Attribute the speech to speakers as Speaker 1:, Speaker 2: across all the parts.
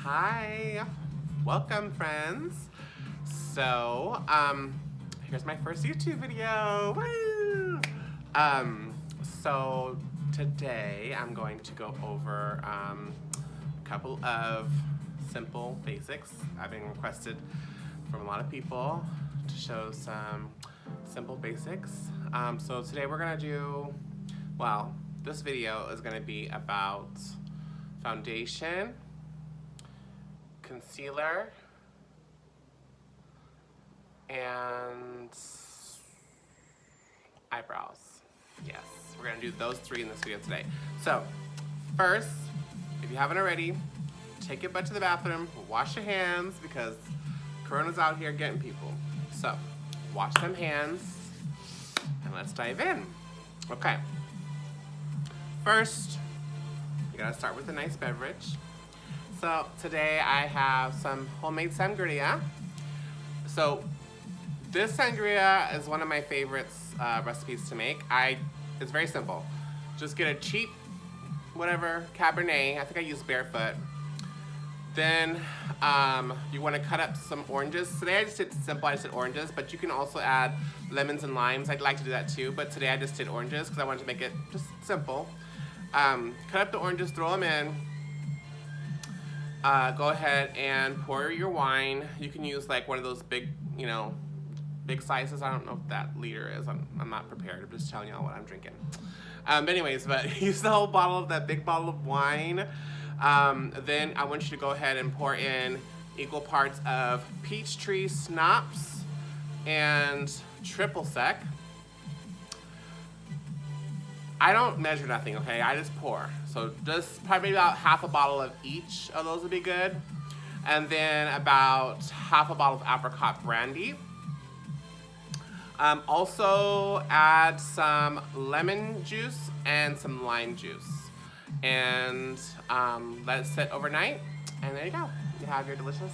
Speaker 1: Hi, welcome friends. So, here's my first YouTube video. Woo! So today I'm going to go over a couple of simple basics. I've been requested from a lot of people to show some simple basics. So today we're gonna do, well, this video is gonna be about foundation, concealer, and eyebrows. Yes, we're gonna do those three in this video today. So, first, if you haven't already, take your butt to the bathroom, wash your hands because Corona's out here getting people. So, wash them hands, and let's dive in. Okay. First, you gotta start with a nice beverage. So today I have some homemade sangria. So this sangria is one of my favorites recipes to make. It's very simple. Just get a cheap, whatever, Cabernet. I think I use Barefoot. Then you want to cut up some oranges. Today I just did simple, I just did oranges, but you can also add lemons and limes. I'd like to do that too, but today I just did oranges because I wanted to make it just simple. Cut up the oranges, throw them in. Go ahead and pour your wine. You can use like one of those big, big sizes. I don't know what that liter is. I'm not prepared. I'm just telling y'all what I'm drinking. But use the whole bottle of that big bottle of wine. Then I want you to go ahead and pour in equal parts of peach tree schnapps and triple sec. I don't measure nothing, okay? I just pour. So just probably about half a bottle of each of those would be good. And then about half a bottle of apricot brandy. Also add some lemon juice and some lime juice. And let it sit overnight. And there you go. You have your delicious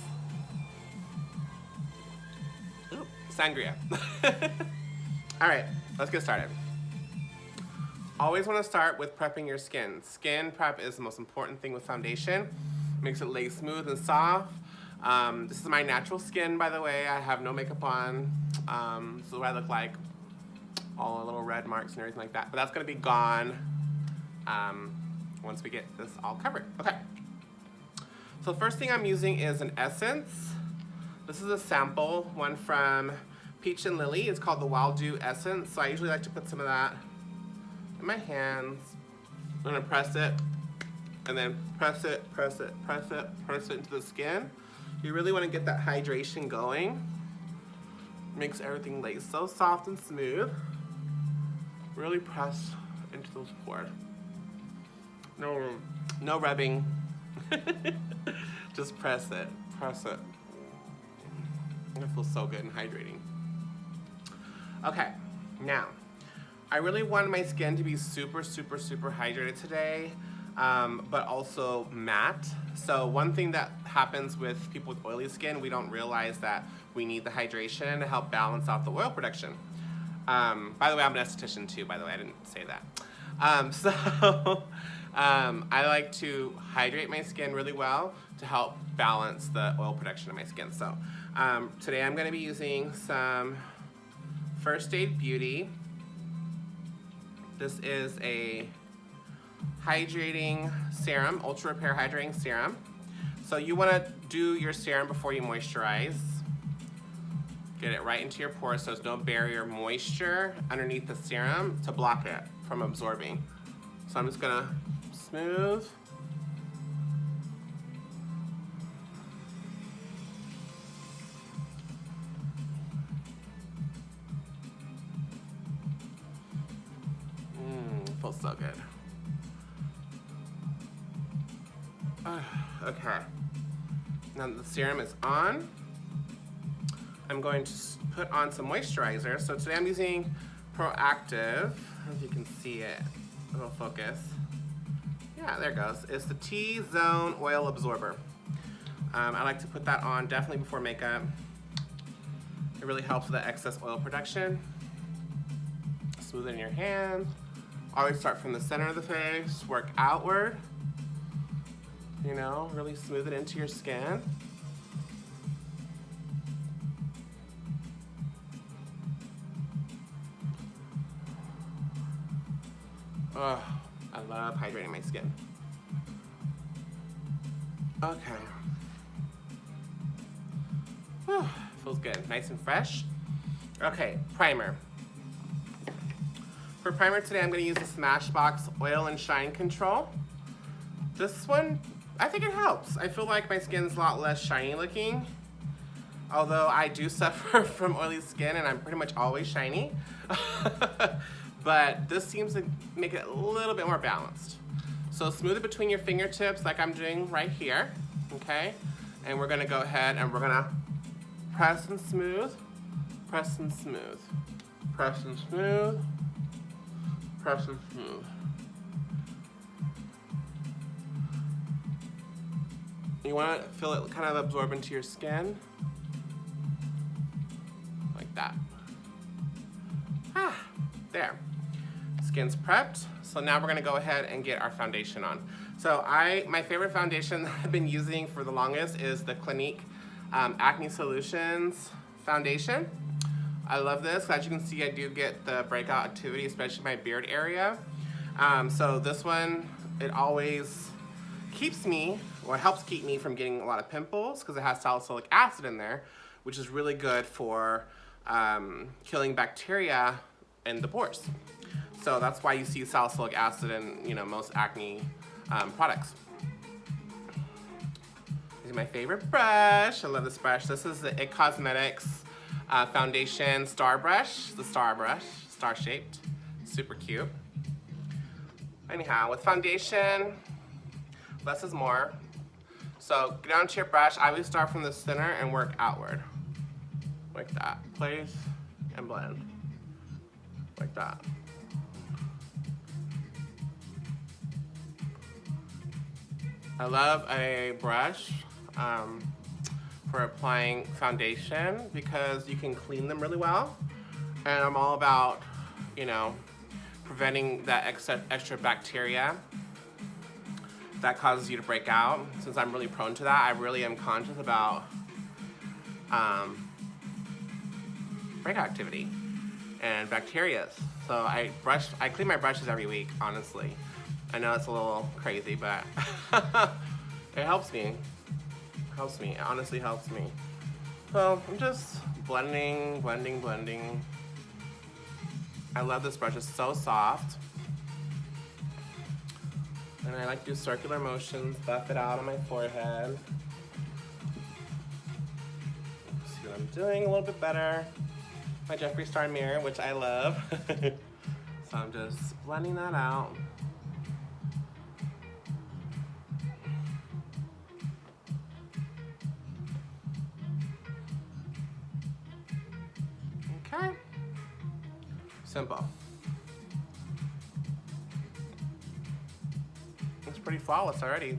Speaker 1: sangria. All right, let's get started. Always want to start with prepping your skin. Skin prep is the most important thing with foundation. Makes it lay smooth and soft. This is my natural skin, by the way. I have no makeup on. This is what I look like. All the little red marks and everything like that. But that's going to be gone once we get this all covered. Okay. So the first thing I'm using is an essence. This is a sample, one from Peach and Lily. It's called the Wild Dew Essence. So I usually like to put some of that in my hands. I'm gonna press it, and then press it into the skin. You really wanna get that hydration going. Makes everything lay so soft and smooth. Really press into those pores. No rubbing. Just press it. It feels so good and hydrating. Okay, now, I really want my skin to be super hydrated today, but also matte. So one thing that happens with people with oily skin, we don't realize that we need the hydration to help balance out the oil production. By the way, I'm an esthetician too, by the way, I didn't say that. I like to hydrate my skin really well to help balance the oil production of my skin. So today I'm gonna be using some First Aid Beauty. This is a hydrating serum, ultra repair hydrating serum. So you want to do your serum before you moisturize. Get it right into your pores so there's no barrier moisture underneath the serum to block it from absorbing. So I'm just gonna smooth. Feels so good. Okay. Now that the serum is on, I'm going to put on some moisturizer. So today I'm using Proactive. I don't know if you can see it. It'll focus. Yeah, there it goes. It's the T-Zone Oil Absorber. I like to put that on definitely before makeup. It really helps with the excess oil production. Smooth it in your hand. Always start from the center of the face, work outward. you know, really smooth it into your skin. Oh, I love hydrating my skin. Okay. Whew, feels good, nice and fresh. Okay, primer. For primer today, I'm gonna use the Smashbox Oil and Shine Control. This one, I think it helps. I feel like my skin's a lot less shiny looking, although I do suffer from oily skin and I'm pretty much always shiny. But this seems to make it a little bit more balanced. So smooth it between your fingertips like I'm doing right here, okay? And we're gonna go ahead and we're gonna press and smooth, press and smooth, press and smooth, press and smooth. You wanna feel it kind of absorb into your skin, like that. Ah, there. Skin's prepped, so now we're gonna go ahead and get our foundation on. So my favorite foundation that I've been using for the longest is the Clinique Acne Solutions foundation. I love this. As you can see, I do get the breakout activity, especially my beard area. So this one, it always keeps me, or helps keep me from getting a lot of pimples because it has salicylic acid in there, which is really good for killing bacteria in the pores. So that's why you see salicylic acid in, you know, most acne products. This is my favorite brush. I love this brush. This is the IT Cosmetics foundation star brush. The star brush, star shaped, super cute. Anyhow, with foundation, less is more. So get onto your brush. I always start from the center and work outward, like that. Place and blend, like that. I love a brush for applying foundation because you can clean them really well. And I'm all about, you know, preventing that extra bacteria that causes you to break out. Since I'm really prone to that, I really am conscious about breakout activity and bacteria. So I clean my brushes every week, honestly. I know it's a little crazy, but it helps me. It honestly helps me. So I'm just blending, blending, blending. I love this brush, it's so soft. And I like to do circular motions, buff it out on my forehead. See what I'm doing a little bit better. My Jeffree Star mirror, which I love. So I'm just blending that out. Okay. Simple. It's pretty flawless already.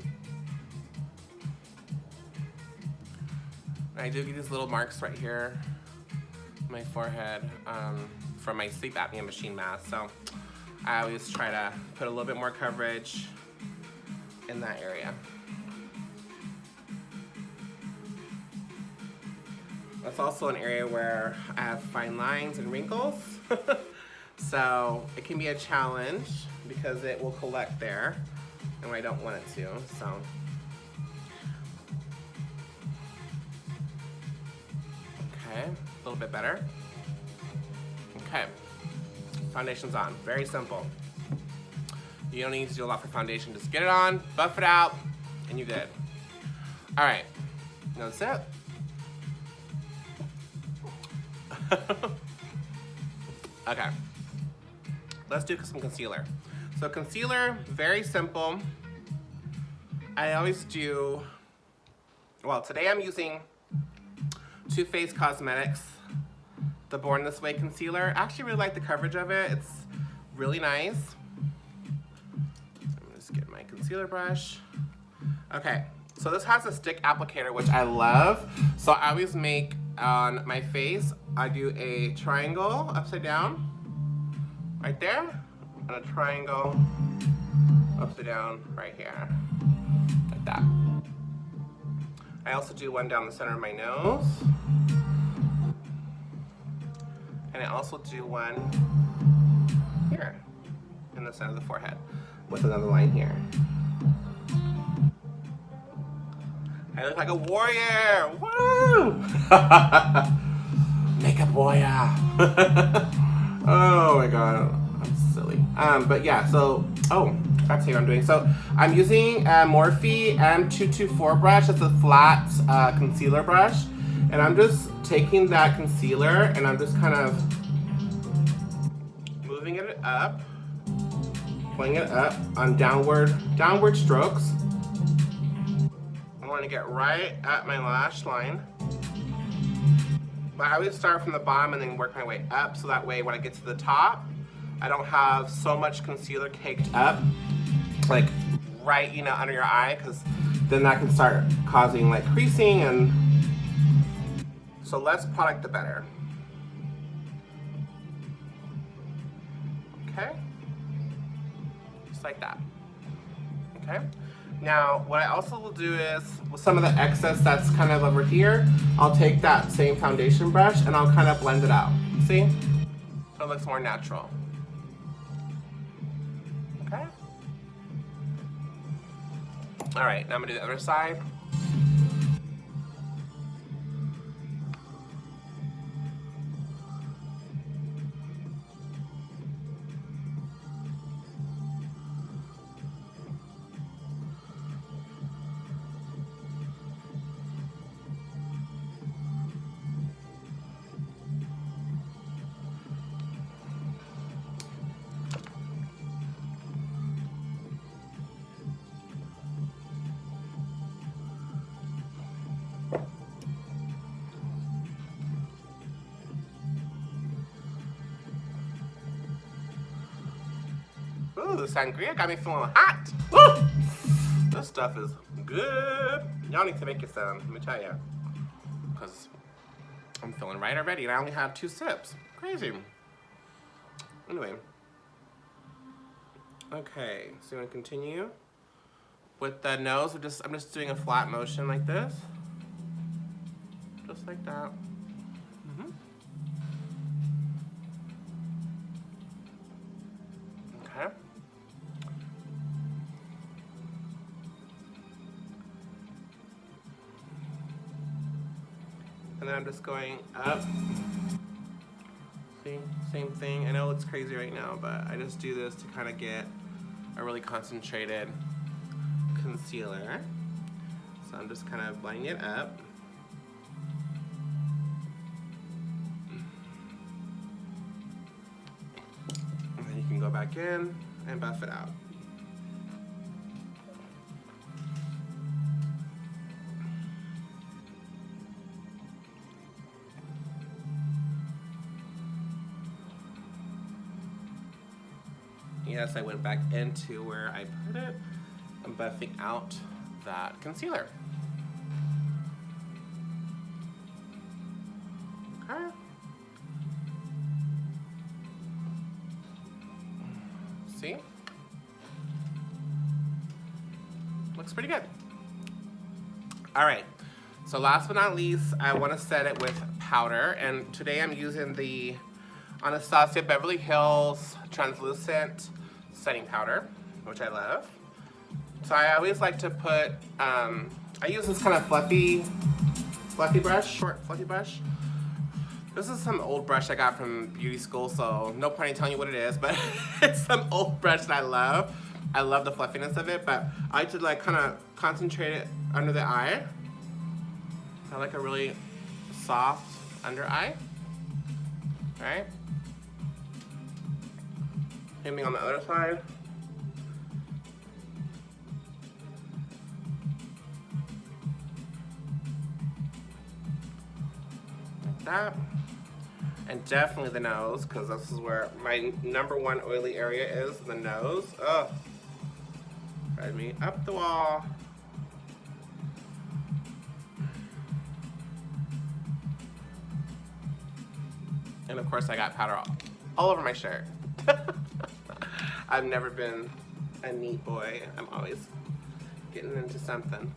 Speaker 1: I do get these little marks right here on my forehead from my sleep apnea machine mask. So I always try to put a little bit more coverage in that area. That's also an area where I have fine lines and wrinkles. So it can be a challenge because it will collect there and I don't want it to, so. Okay, a little bit better. Okay, foundation's on, very simple. You don't need to do a lot for foundation, just get it on, buff it out, and you're good. All right, that's it. Okay, let's do some concealer. So concealer, very simple. I always do, well, today I'm using Too Faced Cosmetics, the Born This Way concealer. I actually really like the coverage of it. It's really nice. I'm gonna just get my concealer brush. Okay, so this has a stick applicator, which I love. So I always make on my face, I do a triangle upside down, right there, and a triangle upside down right here, like that. I also do one down the center of my nose. And I also do one here in the center of the forehead with another line here. I look like a warrior! Woo! Makeup warrior! Oh my god, I'm silly. But yeah, so, that's what I'm doing. So I'm using a Morphe M224 brush. It's a flat concealer brush. And I'm just taking that concealer and I'm just kind of moving it up, pulling it up on downward strokes. I want to get right at my lash line. But I always start from the bottom and then work my way up, so that way when I get to the top, I don't have so much concealer caked up, like right, under your eye, because then that can start causing like creasing, and so less product the better. Okay, just like that. Okay. Now, what I also will do is, with some of the excess that's kind of over here, I'll take that same foundation brush and I'll kind of blend it out. See? So it looks more natural. Okay? All right, now I'm gonna do the other side. Ooh, the sangria got me feeling hot. Woo! This stuff is good. Y'all need to make it some, let me tell you. Because I'm feeling right already and I only have 2 sips. Crazy. Anyway. Okay, so I'm gonna continue. With the nose, I'm just doing a flat motion like this. Just like that. Okay. And then I'm just going up. See, same thing. I know it looks crazy right now, but I just do this to kind of get a really concentrated concealer. So I'm just kind of blending it up. And then you can go back in and buff it out. Yes, I went back into where I put it. I'm buffing out that concealer. Okay. See? Looks pretty good. All right. So last but not least, I want to set it with powder. And today I'm using the Anastasia Beverly Hills Translucent Setting Powder, which I love. So I always like to put, I use this kind of fluffy brush, short fluffy brush. This is some old brush I got from beauty school, so no point in telling you what it is, but it's some old brush that I love. I love the fluffiness of it, but I like to like kind of concentrate it under the eye. I like a really soft under eye, right? Same thing on the other side. Like that. And definitely the nose, because this is where my #1 oily area is, the nose. Ugh. Drive me up the wall. And of course I got powder all over my shirt. I've never been a neat boy. I'm always getting into something.